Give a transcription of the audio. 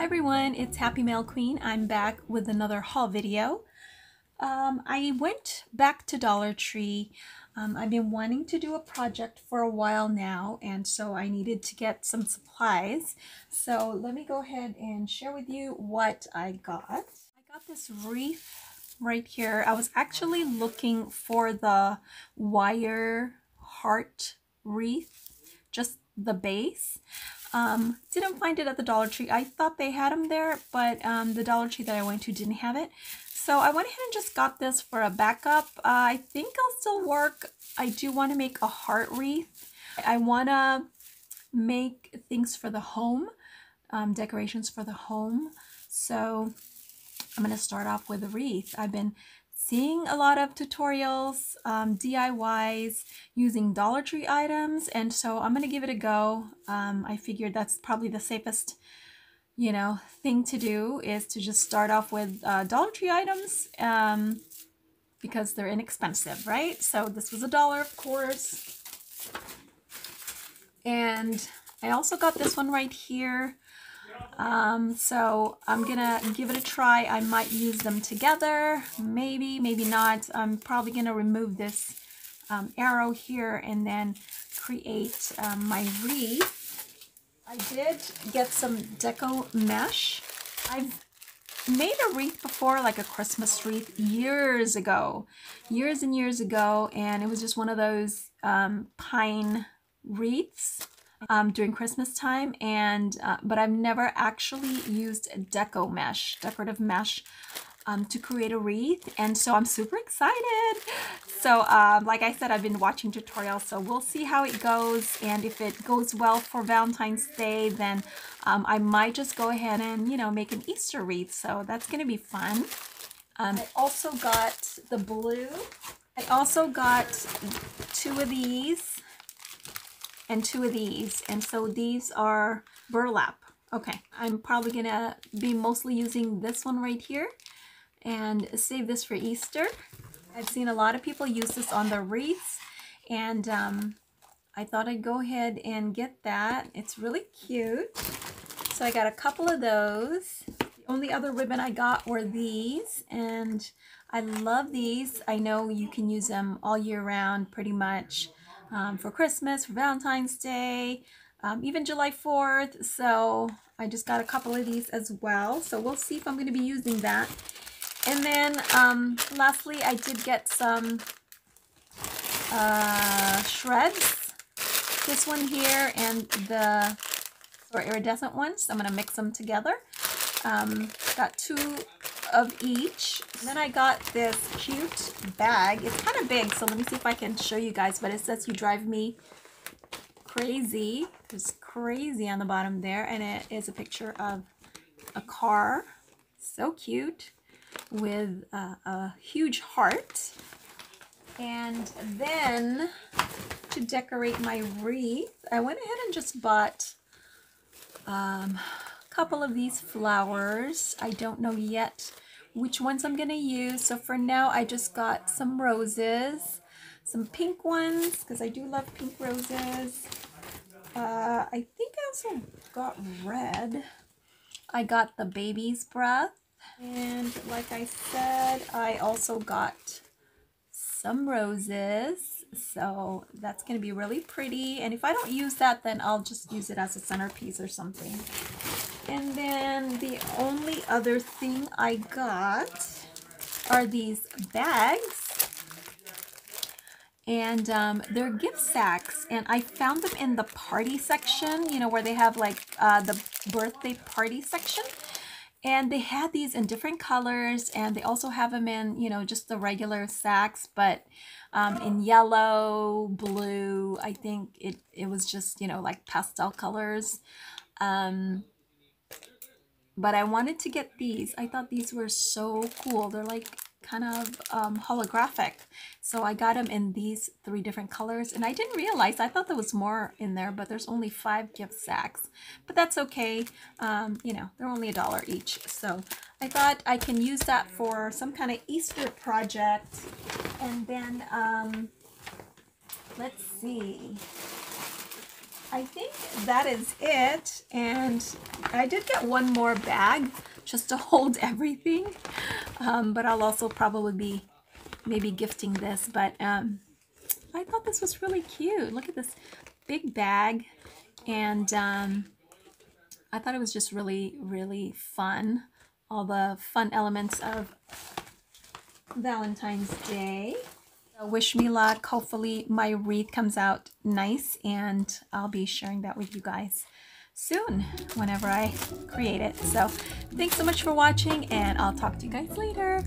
Hi everyone, it's Happymailqueen. I'm back with another haul video. I went back to Dollar Tree. I've been wanting to do a project for a while now, and so I needed to get some supplies. So let me go ahead and share with you what I got. I got this wreath right here. I was actually looking for the wire heart wreath, just the base. Didn't find it at the Dollar Tree. I thought they had them there, but the Dollar Tree that I went to didn't have it. So I went ahead and just got this for a backup. I think I'll still work. I do want to make a heart wreath. I want to make things for the home, decorations for the home. So I'm going to start off with a wreath. I've been seeing a lot of tutorials, DIYs using Dollar Tree items, and so I'm gonna give it a go. I figured that's probably the safest, thing to do is to just start off with Dollar Tree items because they're inexpensive, right? So this was $1, of course, and I also got this one right here. So I'm gonna give it a try. I might use them together, maybe not. I'm probably gonna remove this arrow here and then create my wreath. I did get some deco mesh. I've made a wreath before, like a Christmas wreath, years and years ago, and it was just one of those pine wreaths during Christmas time, and but I've never actually used decorative mesh to create a wreath, and so I'm super excited. So like I said, I've been watching tutorials, so we'll see how it goes, and if it goes well for Valentine's Day, then I might just go ahead and make an Easter wreath. So that's gonna be fun. I also got the blue. I also got two of these and two of these, and so these are burlap. Okay, I'm probably gonna be mostly using this one right here and save this for Easter. I've seen a lot of people use this on their wreaths, and I thought I'd go ahead and get that. It's really cute. So I got a couple of those. The only other ribbon I got were these, and I love these. I know you can use them all year round pretty much. For Christmas, for Valentine's Day, even July 4th. So I just got a couple of these as well. So we'll see if I'm going to be using that. And then lastly, I did get some shreds. This one here and the iridescent ones. I'm going to mix them together. Got two of each. And then I got this cute bag. It's kind of big, so let me see if I can show you guys, but it says "You drive me crazy." There's crazy on the bottom there, and it is a picture of a car. So cute, with a huge heart. And then to decorate my wreath, I went ahead and just bought a couple of these flowers. I don't know yet which ones I'm gonna use, so for now I just got some roses, some pink ones because I do love pink roses. I think I also got red. I got the baby's breath, and like I said, I also got some roses, so that's gonna be really pretty, and if I don't use that, then I'll just use it as a centerpiece or something. And then the only other thing I got are these bags, and they're gift sacks, and I found them in the party section, where they have like the birthday party section, and they had these in different colors, and they also have them in just the regular sacks, but in yellow, blue. I think it was just like pastel colors. But I wanted to get these. I thought these were so cool. They're like kind of holographic. So I got them in these 3 different colors, and I didn't realize. I thought there was more in there, but there's only 5 gift sacks. But that's okay. They're only $1 each. So I thought I can use that for some kind of Easter project. And then let's see. I think that is it. And I did get one more bag just to hold everything. But I'll also probably be maybe gifting this. But I thought this was really cute. Look at this big bag. And I thought it was just really, really fun. All the fun elements of Valentine's Day. So wish me luck. Hopefully my wreath comes out nice, and I'll be sharing that with you guys soon whenever I create it. So thanks so much for watching, and I'll talk to you guys later.